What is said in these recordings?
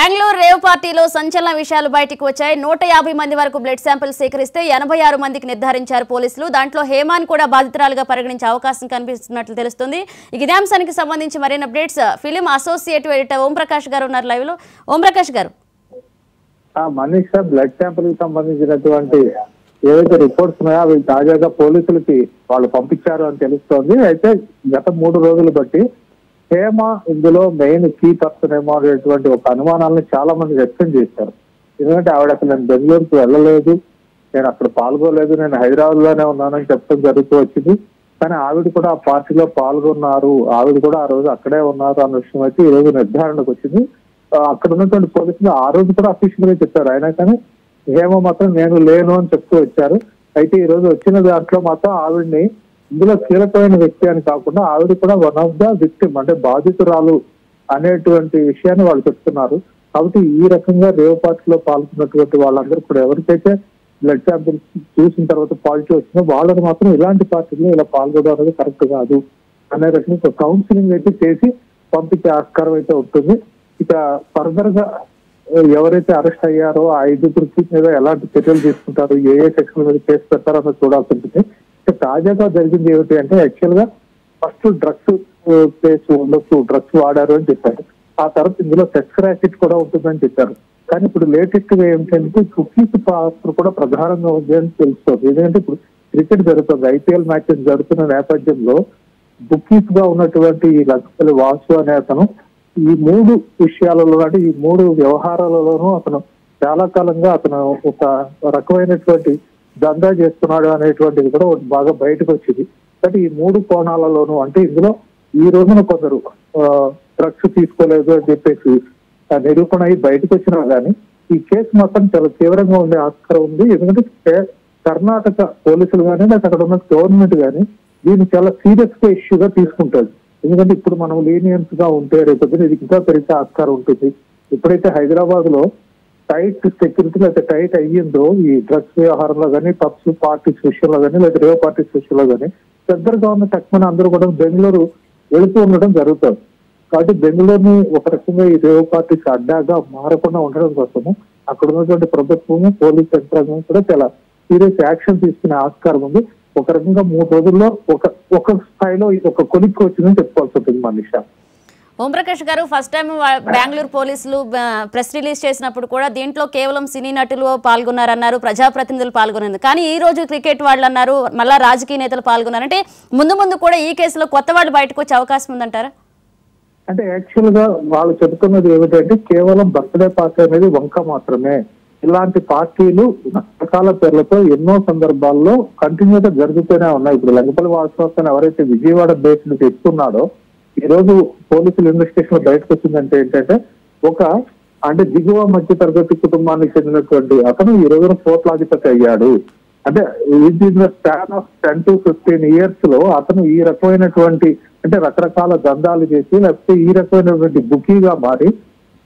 Bengaluru rave పార్టీలో సంచలన విషయాలు బయటికి వచ్చాయి. 150 మంది వరకు బ్లడ్ శాంపిల్ సేకరిస్తే 86 మందికి నిర్ధారించారు పోలీసులు. దాంట్లో హేమాన్ కూడా బాధితురాలుగా పరిగణించే అవకాశం కనిపిస్తున్నట్లు తెలుస్తుంది. ఇదే అంశానికి సంబంధించి మరిన్ని updates film associative editor Om Prakash గారు ఉన్నారు లైవ్ లో. ఓం ప్రకాష్ గారు, మనీష్ బ్లడ్ శాంపిల్ కి సంబంధించినటువంటి ఏవైతే రిపోర్ట్స్ ఉన్నాయో అవి తాజాగా పోలీసులకి వాళ్ళు పంపించారు అని తెలుస్తోంది. అయితే గత 3 రోజులు బట్టి హేమ ఇందులో మెయిన్ కీ పర్సన్ ఏమో అనేటువంటి ఒక అనుమానాలను చాలా మంది వ్యక్తం చేశారు. ఎందుకంటే ఆవిడ అసలు నేను బెంగళూరుకు వెళ్ళలేదు, నేను అక్కడ పాల్గొలేదు, నేను హైదరాబాద్ లోనే ఉన్నానని చెప్పడం జరుగుతూ వచ్చింది. కానీ ఆవిడ కూడా ఆ పార్టీలో పాల్గొన్నారు, ఆవిడ కూడా ఆ రోజు అక్కడే ఉన్నారు అన్న విషయం అయితే ఈ రోజు నిర్ధారణకు వచ్చింది. అక్కడ ఉన్నటువంటి పోలీసులు ఆ రోజు కూడా అఫీషియల్ గా చెప్పారు, అయినా కానీ హేమ మాత్రం నేను లేను అని చెప్తూ వచ్చారు. అయితే ఈ రోజు వచ్చిన దాంట్లో మాత్రం ఆవిడ్ని ఇందులో కీలకమైన వ్యక్తి అని కాకుండా ఆవిడ కూడా వన్ ఆఫ్ ద విక్టిమ్, అంటే బాధితురాలు అనేటువంటి విషయాన్ని వాళ్ళు చెప్తున్నారు. కాబట్టి ఈ రకంగా రేవ్ పార్టీలో పాల్గొన్నటువంటి వాళ్ళందరూ కూడా ఎవరికైతే బ్లడ్ శాంపిల్స్ చూసిన తర్వాత పాజిటివ్ వచ్చినా వాళ్ళని మాత్రం ఇలాంటి పార్టీలో ఇలా పాల్గొనడం అనేది కరెక్ట్ కాదు అనే రకంగా కౌన్సిలింగ్ అయితే చేసి పంపించే ఆస్కారం అయితే ఉంటుంది. ఇక ఫర్దర్ గా ఎవరైతే అరెస్ట్ అయ్యారో ఆ 5 మీద ఎలాంటి చర్యలు తీసుకుంటారు, ఏ సెక్షన్ మీద కేసు పెడతారో అన్నది చూడాల్సి ఉంటుంది. తాజాగా జరిగింది ఏమిటి అంటే యాక్చువల్ గా ఫస్ట్ డ్రగ్స్ కేసు ఉండొచ్చు, డ్రగ్స్ వాడారు అని చెప్పారు. ఆ తర్వాత ఇందులో సెక్స్ ర్యాకెట్ కూడా ఉంటుందని చెప్పారు. కానీ ఇప్పుడు లేటెస్ట్ గా ఏమిటంటే కుకీస్ పాత్ర కూడా ప్రధానంగా ఉంది అని తెలుస్తుంది. ఎందుకంటే ఇప్పుడు క్రికెట్ జరుగుతుంది, ఐపీఎల్ మ్యాచెస్ జరుగుతున్న నేపథ్యంలో బుకీస్ గా ఉన్నటువంటి ఈ లక్ష్మీ వాసు అనే అతను ఈ 3 విషయాలలో అంటే ఈ 3 వ్యవహారాలలోనూ అతను చాలా కాలంగా అతను ఒక రకమైనటువంటి దందా చేస్తున్నాడు అనేటువంటిది కూడా బాగా బయటకు వచ్చింది. అంటే ఈ 3 కోణాలలోనూ అంటే ఇందులో ఈ రోజున కొందరు డ్రగ్స్ తీసుకోలేదు అని చెప్పేసి నిరూపణ అయి బయటకు వచ్చినా కానీ ఈ కేసు మాత్రం చాలా తీవ్రంగా ఉండే ఆస్కారం ఉంది. ఎందుకంటే కర్ణాటక పోలీసులు కానీ లేకపోతే అక్కడ ఉన్న గవర్నమెంట్ కానీ దీన్ని చాలా సీరియస్ గా ఇష్యూగా తీసుకుంటారు. ఎందుకంటే ఇప్పుడు మనం లీనియన్స్ గా ఉంటే రేపొద్దున ఇది ఇంకా పెరిగే ఆస్కారం ఉంటుంది. ఎప్పుడైతే హైదరాబాద్ లో టైట్ సెక్యూరిటీ లేకపోతే టైట్ అయ్యిందో ఈ డ్రగ్స్ వ్యవహారంలో కానీ పబ్స్ పార్టీస్ విషయంలో కానీ లేదా రేవ్ పార్టీస్ విషయంలో కానీ పెద్దగా ఉన్న తక్కువ అందరూ కూడా బెంగళూరు వెళుతూ ఉండడం జరుగుతుంది. కాబట్టి బెంగళూరుని ఒక రకంగా ఈ రేవ్ పార్టీస్ అడ్డాగా మారకుండా ఉండడం కోసము అక్కడ ఉన్నటువంటి ప్రభుత్వము పోలీస్ యంత్రాంగం కూడా చాలా సీరియస్ యాక్షన్ తీసుకునే ఆస్కారం ఉంది. ఒక రకంగా 3 రోజుల్లో ఒక స్థాయిలో ఇది ఒక కొలిక్కి వచ్చిందని చెప్పుకోవాల్సి ఉంటుంది మనీష. ఓం ప్రకాష్ గారు, ఫస్ట్ టైం బెంగళూరు పోలీసులు ప్రెస్ రిలీజ్ చేసినప్పుడు కూడా దీంట్లో కేవలం సినీ నటులు పాల్గొన్నారన్నారు, ప్రజాప్రతినిధులు పాల్గొన్నారు. కానీ ఈ రోజు క్రికెట్ వాళ్ళు అన్నారు, మళ్ళా రాజకీయ నేతలు పాల్గొన్నారు. అంటే ముందు కూడా ఈ కేసులో కొత్త వాళ్ళు బయటకు వచ్చే అవకాశం ఉందంటారా? అంటే యాక్చువల్ గా వాళ్ళు చెబుతున్నది ఏమిటంటే కేవలం బర్త్డే పార్టీ అనేది వంక మాత్రమే. ఇలాంటి పార్టీలు రకరకాల పేర్లతో ఎన్నో సందర్భాల్లో కంటిన్యూగా జరుగుతూనే ఉన్నాయి. ఇప్పుడు లంగపల్లి వాస్తవాన్ని ఎవరైతే విజయవాడ బేస్డ్ తెచ్చుకున్నాడో ఈ రోజు పోలీసులు ఇన్వెస్టిగేషన్ లో బయటకు వచ్చిందంటే ఏంటంటే అంటే దిగువ మధ్య తరగతి కుటుంబానికి చెందినటువంటి అతను ఈ రోజున కోట్లాధిపతి అయ్యాడు. అంటే with span of 10 to 15 years లో అతను ఈ రకమైనటువంటి అంటే రకరకాల దందాలు చేసి లేకపోతే ఈ రకమైనటువంటి బుకీగా మారి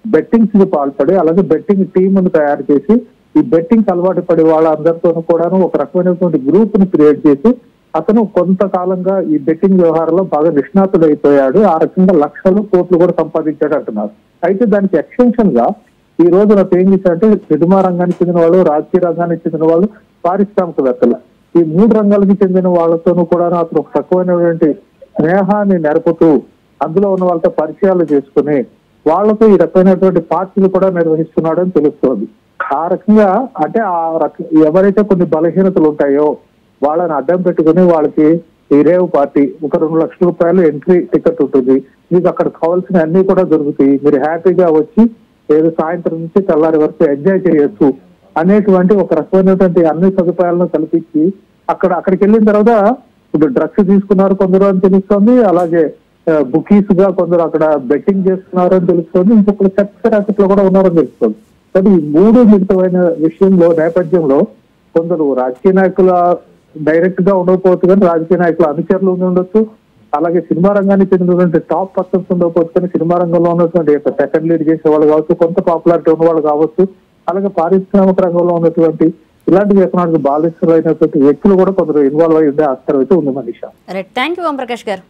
బెట్టింగ్స్ కి పాల్పడి అలాగే బెట్టింగ్ టీమ్ తయారు చేసి ఈ బెట్టింగ్ అలవాటు పడి వాళ్ళందరితోనూ కూడాను ఒక రకమైనటువంటి గ్రూప్ ని క్రియేట్ చేసి అతను కొంతకాలంగా ఈ బెట్టింగ్ వ్యవహారంలో బాగా నిష్ణాతుడు అయిపోయాడు. ఆ రకంగా లక్షలు కోట్లు కూడా సంపాదించాడు అంటున్నారు. అయితే దానికి ఎక్స్టెన్షన్ గా ఈ రోజు నాకు ఏం చేశారంటే సినిమా రంగానికి చెందిన వాళ్ళు, రాజకీయ రంగానికి చెందిన వాళ్ళు, పారిశ్రామికవేత్తలు ఈ 3 రంగాలకి చెందిన వాళ్ళతోనూ కూడా అతను ఒక తక్కువైనటువంటి స్నేహాన్ని నెరపుతూ అందులో ఉన్న వాళ్ళతో పరిచయాలు చేసుకుని వాళ్ళతో ఈ రకమైనటువంటి పార్టీలు కూడా నిర్వహిస్తున్నాడు అని తెలుస్తోంది. ఆ రకంగా అంటే ఎవరైతే కొన్ని బలహీనతలు ఉంటాయో వాళ్ళని అడ్డం పెట్టుకుని వాళ్ళకి ఈ రేవ్ పార్టీ ఒక 2 లక్షల రూపాయలు ఎంట్రీ టికెట్ ఉంటుంది, మీకు అక్కడ కావాల్సిన అన్ని కూడా దొరుకుతాయి, మీరు హ్యాపీగా వచ్చి ఏదో సాయంత్రం నుంచి తెల్లారి వరకు ఎంజాయ్ చేయొచ్చు అనేటువంటి ఒక రకమైనటువంటి అన్ని సదుపాయాలను కల్పించి అక్కడికి వెళ్ళిన తర్వాత ఇప్పుడు డ్రగ్స్ తీసుకున్నారు కొందరు అని తెలుస్తోంది, అలాగే బుకీస్ గా కొందరు అక్కడ బెట్టింగ్ చేస్తున్నారు అని తెలుస్తోంది, ఇంకొకరు సెక్స్ ర్యాకెట్ లో కూడా ఉన్నారని తెలుస్తోంది. కానీ ఈ 3 మిగతమైన విషయంలో నేపథ్యంలో కొందరు రాజకీయ నాయకుల డైరెక్ట్ గా ఉండకపోవచ్చు, కానీ రాజకీయ నాయకుల అనుచరులు ఉండొచ్చు, అలాగే సినిమా రంగానికి చెందినటువంటి టాప్ పర్సన్స్ ఉండకపోవచ్చు, కానీ సినిమా రంగంలో ఉన్నటువంటి సెకండ్ లీడ్ చేసే వాళ్ళు కావచ్చు, కొంత పాపులారిటీ ఉన్న వాళ్ళు కావచ్చు, అలాగే పారిశ్రామిక రంగంలో ఉన్నటువంటి ఇలాంటి వ్యసనానికి బాధితులైనటువంటి వ్యక్తులు కూడా కొందరు ఇన్వాల్వ్ అయి ఉండే ఆస్కారం అయితే ఉంది మనీషా. థ్యాంక్ యూ ఓం ప్రకాష్ గారు.